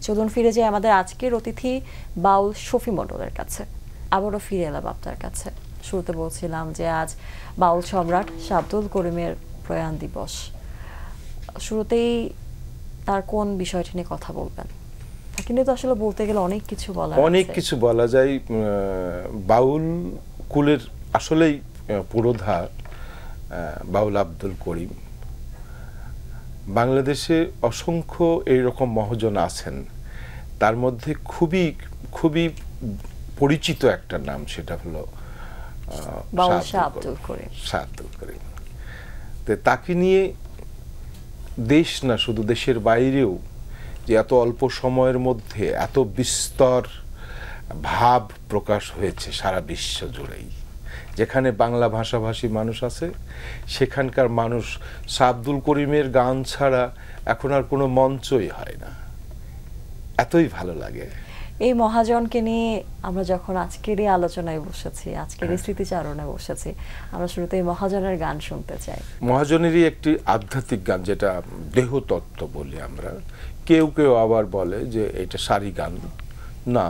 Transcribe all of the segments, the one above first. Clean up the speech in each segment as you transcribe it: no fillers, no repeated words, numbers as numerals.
চলুন ফিরে যাই আমাদের আজকের অতিথি বাউল শফি মণ্ডলের কাছে। আবারও ফিরে এলাম আপনার কাছে। শুরুতে বলছিলাম যে আজ বাউল সম্রাট শাহ আব্দুল করিমের প্রয়াণ দিবস। শুরুতেই তার কোন বিষয়টি নিয়ে কথা বলবেন? কিন্তু তো আসলে বলতে গেলে অনেক কিছু বলা যায়। বাউল কুলের আসলেই পুরোধা বাউল আব্দুল করিম। বাংলাদেশে অসংখ্য এইরকম মহাজন আছেন, তার মধ্যে খুবই খুবই পরিচিত একটা নাম, সেটা হলো শাহ আব্দুল করিম। তো তাকে নিয়ে দেশ না, শুধু দেশের বাইরেও যে এত অল্প সময়ের মধ্যে এত বিস্তর ভাব প্রকাশ হয়েছে সারা বিশ্ব জুড়েই। যেখানে বাংলা ভাষাভাষী মানুষ আছে সেখানকার মানুষ শাহ আব্দুল করিমের গান ছাড়া এখন আর কোনো মঞ্চই হয় না, এতই ভালো লাগে। এই মহাজনকে নিয়ে আমরা যখন আজকের এই আলোচনায় বসেছি, আজকের এই স্মৃতিচারণে বসেছি, আমরা শুরুতে এই মহাজনের গান শুনতে চাই। মহাজনেরই একটি আধ্যাত্মিক গান, যেটা দেহতত্ত্ব বলি আমরা। কেউ কেউ আবার বলে যে এটা সারি গান, না,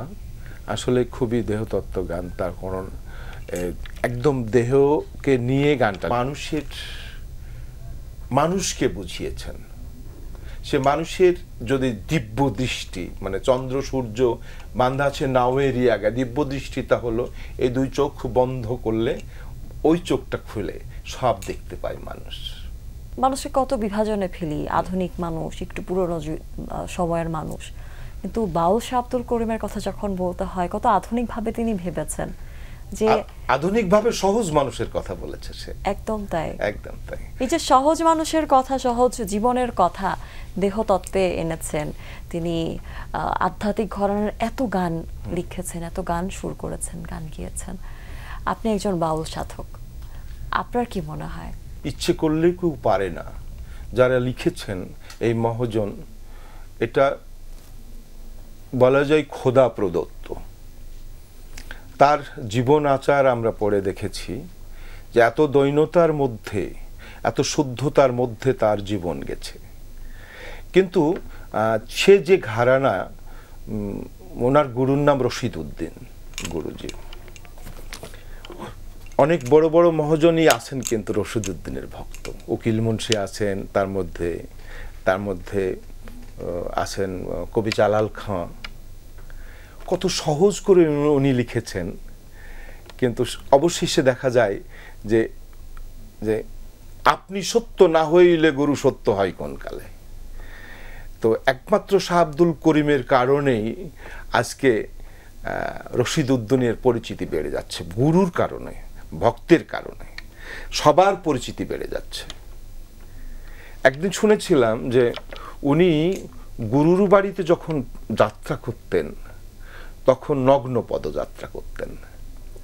আসলে খুবই দেহতত্ত্ব গান। তার কারণ একদম দেহকে নিয়ে গানটা মানুষকে বুঝিয়েছেন। সে মানুষের যদি দিব্য দৃষ্টি, মানে চন্দ্র সূর্য বান্ধা আছে নাওয়েরই আগে, দিব্য দৃষ্টিটা হলো এই দুই চোখ বন্ধ করলে ওই চোখটা খুলে সব দেখতে পায় মানুষ। মানুষকে কত বিভাজনে ফেলি, আধুনিক মানুষ, একটু পুরনো সময়ের মানুষ, কিন্তু বাউল শাহ আব্দুল করিমের কথা যখন বলতে হয়, কত আধুনিকভাবে তিনি ভেবেছেন, যে আধুনিকভাবে সহজ মানুষের কথা বলেছে সে। একদম তাই, একদম তাই। এই যে সহজ মানুষের কথা, সহজ জীবনের কথা দেহতত্ত্বে এনেছেন তিনি। আধ্যাত্মিক ঘরানার এত গান লিখেছেন, এত গান সুর করেছেন, গান গিয়েছেন। আপনি একজন বাউল সাধক, আপনার কি মনে হয়? ইচ্ছে করলে কেউ পারে না। যারা লিখেছেন এই মহাজন, এটা বলা যায় খোদা প্রদত্ত। তার জীবন আচার আমরা পড়ে দেখেছি যে এত দৈন্যতার মধ্যে, এত শুদ্ধতার মধ্যে তার জীবন গেছে। কিন্তু সে যে ঘরানা, ওনার গুরুর নাম রশিদ উদ্দিন গুরুজি। অনেক বড় বড় মহাজনই আছেন কিন্তু রশিদ উদ্দিনের ভক্ত। উকিল মুন্সি আছেন, তার মধ্যে আছেন কবি জালাল খান। কত সহজ করে উনি লিখেছেন, কিন্তু অবশেষে দেখা যায় যে যে আপনি সত্য না হইলে গুরু সত্য হয় কোন কালে। তো একমাত্র শাহ আব্দুল করিমের কারণেই আজকে রশিদ উদ্দিনের পরিচিতি বেড়ে যাচ্ছে। গুরুর কারণে, ভক্তের কারণে সবার পরিচিতি বেড়ে যাচ্ছে। একদিন শুনেছিলাম যে উনি গুরুর বাড়িতে যখন যাত্রা করতেন তখন নগ্ন পদযাত্রা করতেন।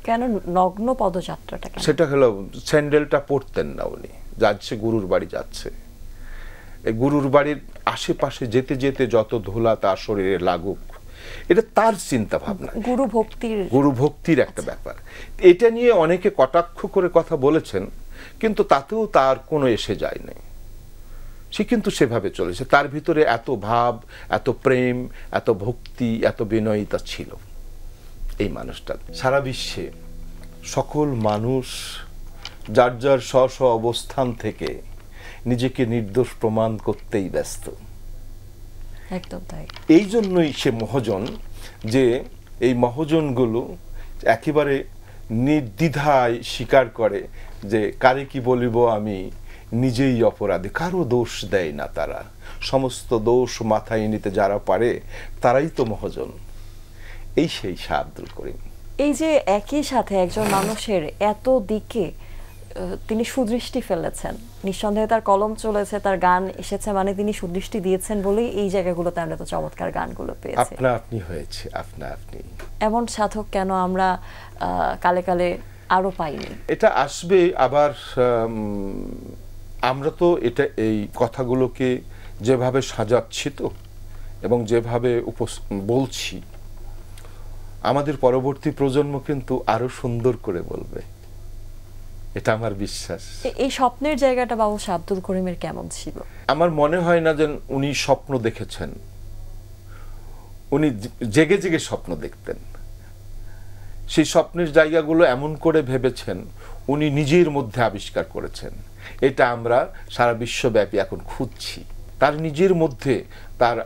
কেন নগ্ন পদযাত্রাটা? সেটা হলো স্যান্ডেলটা পরতেন না উনি, যাচ্ছে গুরুর বাড়ি যাচ্ছে। এই গুরুর বাড়ির আশেপাশে যেতে যেতে যত ধুলা তার শরীরে লাগুক, এটা তার চিন্তা ভাবনা, গুরু ভক্তির একটা ব্যাপার। এটা নিয়ে অনেকে কটাক্ষ করে কথা বলেছেন, কিন্তু তাতেও তার কোনো এসে যায় নাই। সে কিন্তু সেভাবে চলেছে। তার ভিতরে এত ভাব, এত প্রেম, এত ভক্তি, এত বিনয়িতা ছিল এই মানুষটা। সারা বিশ্বে সকল মানুষ যার যার স্ব স্ব অবস্থান থেকে নিজেকে নির্দোষ প্রমাণ করতেই ব্যস্ত। একদম তাই। এই জন্যই সে মহাজন, যে এই মহাজনগুলো একেবারে নির্দ্বিধায় স্বীকার করে যে কারে কি বলিব আমি, নিজেই অপরাধী, কারো দোষ দেয় না তারা। সমস্ত দোষ মাথায় নিতে যারা পারে তারাই তো মহাজন। এই সেই শাহ আব্দুল করিম। এই যে একই সাথে একজন মানুষের এত দিকে তিনি সুদৃষ্টি ফেলেছেন, নিঃসন্দেহে তার কলম চলেছে, তার গান এসেছে, মানে তিনি সুদৃষ্টি দিয়েছেন বলেই এই জায়গাগুলোতে আমরা তো চমৎকার গানগুলো পেয়েছি। আপনা আপনি হয়েছে, আপনা আপনি। এমন সাধক কেন আমরা কালে কালে আরো পাইনি? এটা আসবে আবার। আমরা তো এটা এই কথাগুলোকে যেভাবে সাজাচ্ছি তো, এবং যেভাবে বলছি, আমাদের পরবর্তী প্রজন্ম কিন্তু আরো সুন্দর করে বলবে, এটা আমার বিশ্বাস। এই স্বপ্নের জায়গাটা বাবু শাহ আব্দুল করিমের কেমন ছিল? আমার মনে হয় না যে উনি স্বপ্ন দেখেছেন। উনি জেগে জেগে স্বপ্ন দেখতেন। সেই স্বপ্নের জায়গাগুলো এমন করে ভেবেছেন, উনি নিজের মধ্যে আবিষ্কার করেছেন। এটা আমরা সারা বিশ্বব্যাপী এখন খুঁজছি। তার নিজের মধ্যে তার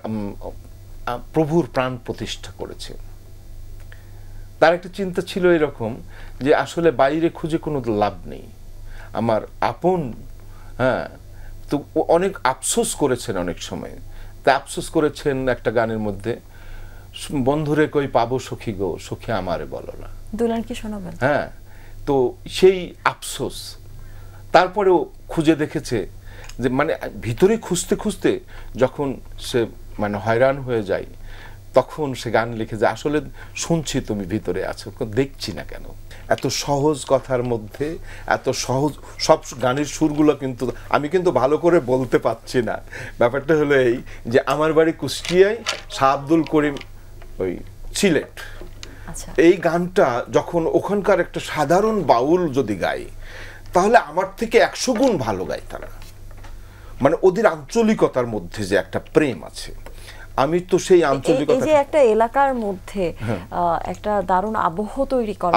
প্রভুর প্রাণ প্রতিষ্ঠা করেছে। তার একটা চিন্তা ছিল এরকম যে আসলে বাইরে খুঁজে কোনো লাভ নেই, আমার আপন। হ্যাঁ, তো অনেক আফসোস করেছেন অনেক সময়। তা আফসোস করেছেন একটা গানের মধ্যে, বন্ধুরে কই পাবো সখী গো, সখী আমারে বলো না। দুলান কি শোনাবেন? হ্যাঁ, তো সেই আফসোস তারপরেও খুঁজে দেখেছে যে মানে ভিতরে খুঁজতে খুঁজতে যখন সে মানে হয়রান হয়ে যায়, তখন সে গান লিখে যে আসলে শুনছি তুমি ভিতরে আছো, দেখছি না কেন। এত সহজ কথার মধ্যে এত সহজ সব গানের সুরগুলো কিন্তু আমি কিন্তু ভালো করে বলতে পারছি না। ব্যাপারটা হলো এই যে আমার বাড়ি কুষ্টিয়ায়, শাহ আব্দুল করিম ওই সিলেট। এই গানটা যখন ওখানকার একটা সাধারণ বাউল যদি গায়, তাহলে আমার থেকে 100 গুণ ভালো গায় তারা। মানে ওদের আঞ্চলিকতার মধ্যে যে একটা প্রেম আছে, আমি তো সেই আঞ্চলিকতা, এই যে একটা এলাকার মধ্যে একটা দারুণ আবহ তৈরি করা,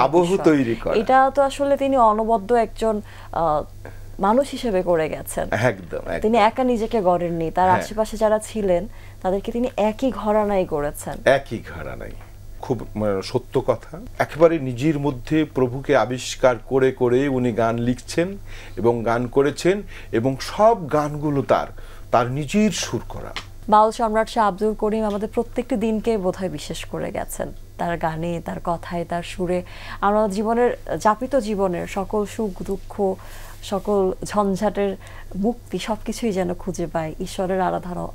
এটা তো আসলে তিনি অনবদ্য একজন মানুষ হিসেবে করে গেছেন। একদম তিনি একা নিজেকে গড়েননি, তার আশেপাশে যারা ছিলেন তাদেরকে তিনি একই ঘরানায় গড়েছেন। একই ঘরানায়, খুব সত্য কথা। একেবারে নিজের মধ্যে প্রভুকে আবিষ্কার করে করে উনি গান লিখছেন এবং গান করেছেন, এবং সব গানগুলো তার নিজের সুর করা। বাউল সম্রাট শাহ আব্দুল করিম আমাদের প্রত্যেকটি দিনকে বোধহয় বিশেষ করে গেছেন। তার গানে, তার কথায়, তার সুরে আমরা জীবনের যাপিত জীবনের সকল সুখ দুঃখ, সকল ঝঞ্ঝাটের মুক্তি সবকিছুই যেন খুঁজে পায়, ঈশ্বরের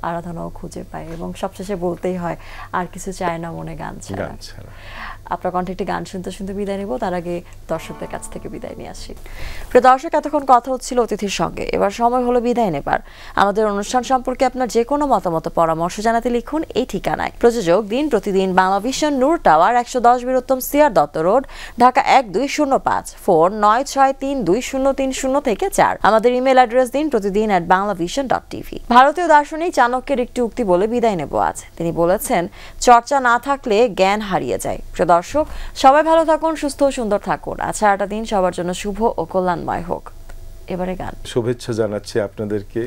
আরাধনাও খুঁজে পায়, এবং সবশেষে বলতেই হয় আর কিছু চায় না মনে গান ছাড়া। আপনার কণ্ঠে একটি গান শুনতে শুনতে বিদায় নেব, তার আগে দর্শকদের কাছ থেকে বিদায় নিয়ে আসি। প্রিয় দর্শক, এতক্ষণ কথা হচ্ছিল অতিথির সঙ্গে, এবার সময় হলো বিদায় নেবার। আমাদের অনুষ্ঠান সম্পর্কে আপনার যে কোনো মতামত পরামর্শ জানাতে লিখুন এই ঠিকানায়। প্রযোজক দিন প্রতিদিন বাংলা ভিশন, নূর টাওয়ার, 110 বীরোত্তম CR Dutta road, Dhaka 1205, phone 96320303 থেকে 4। আমাদের ইমেল অ্যাড্রেস দিন প্রতিদিন @banglavision.tv। ভারতীয় দার্শনিক চাণক্যের একটি উক্তি বলে বিদায় নেব আজ। তিনি বলেছেন, চর্চা না থাকলে জ্ঞান হারিয়ে যায়। প্রিয় দর্শক, সবাই ভালো থাকুন, সুস্থ ও সুন্দর থাকুন। আচ্ছা, একটা দিন সবার জন্য শুভ ও কল্যাণময় হোক। এবারে গান। শুভেচ্ছা জানাচ্ছি আপনাদেরকে,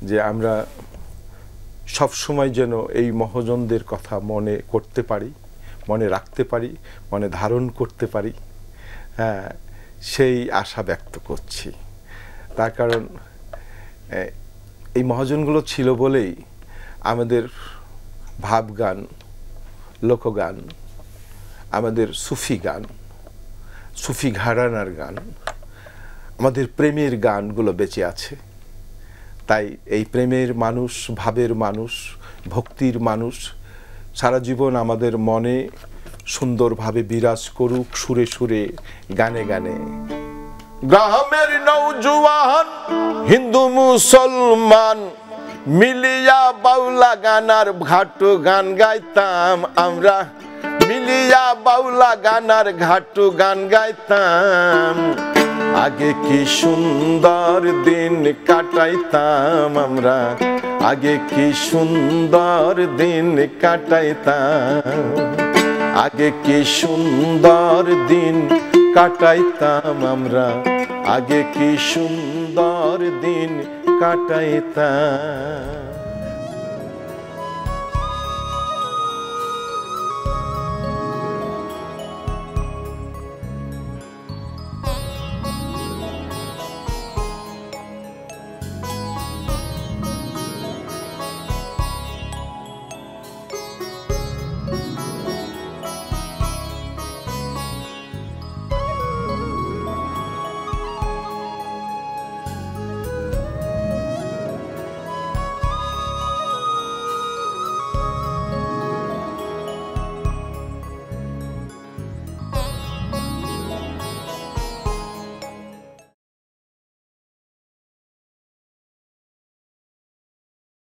যে আমরা সব সময় যেন এই মহাজনদের কথা মনে করতে পারি, মনে রাখতে পারি, মনে ধারণ করতে পারি। হ্যাঁ, সেই আশা ব্যক্ত করছি। তার কারণ এই মহাজনগুলো ছিল বলেই আমাদের ভাবগান, লোকগান, আমাদের সুফি গান, সুফি ঘরানার গান, আমাদের প্রেমের গানগুলো বেঁচে আছে। তাই এই প্রেমের মানুষ, ভাবের মানুষ, ভক্তির মানুষ সারা জীবন আমাদের মনে সুন্দরভাবে বিরাজ করুক, সুরে সুরে, গানে গানে। গ্রামের নওজোয়ান হিন্দু মুসলমান মিলিয়া বাউলা গানার ঘাটু গান গাইতাম আমরা, মিলিয়া বাউলা গানার ঘাটু গান গাইতাম। আগে কি সুন্দর দিন কাটাইতাম আমরা, আগে কি সুন্দর দিন কাটাইতাম, আগে কি সুন্দর দিন কাটাইতাম আমরা, আগে কি সুন্দর দিন কাটাইতাম।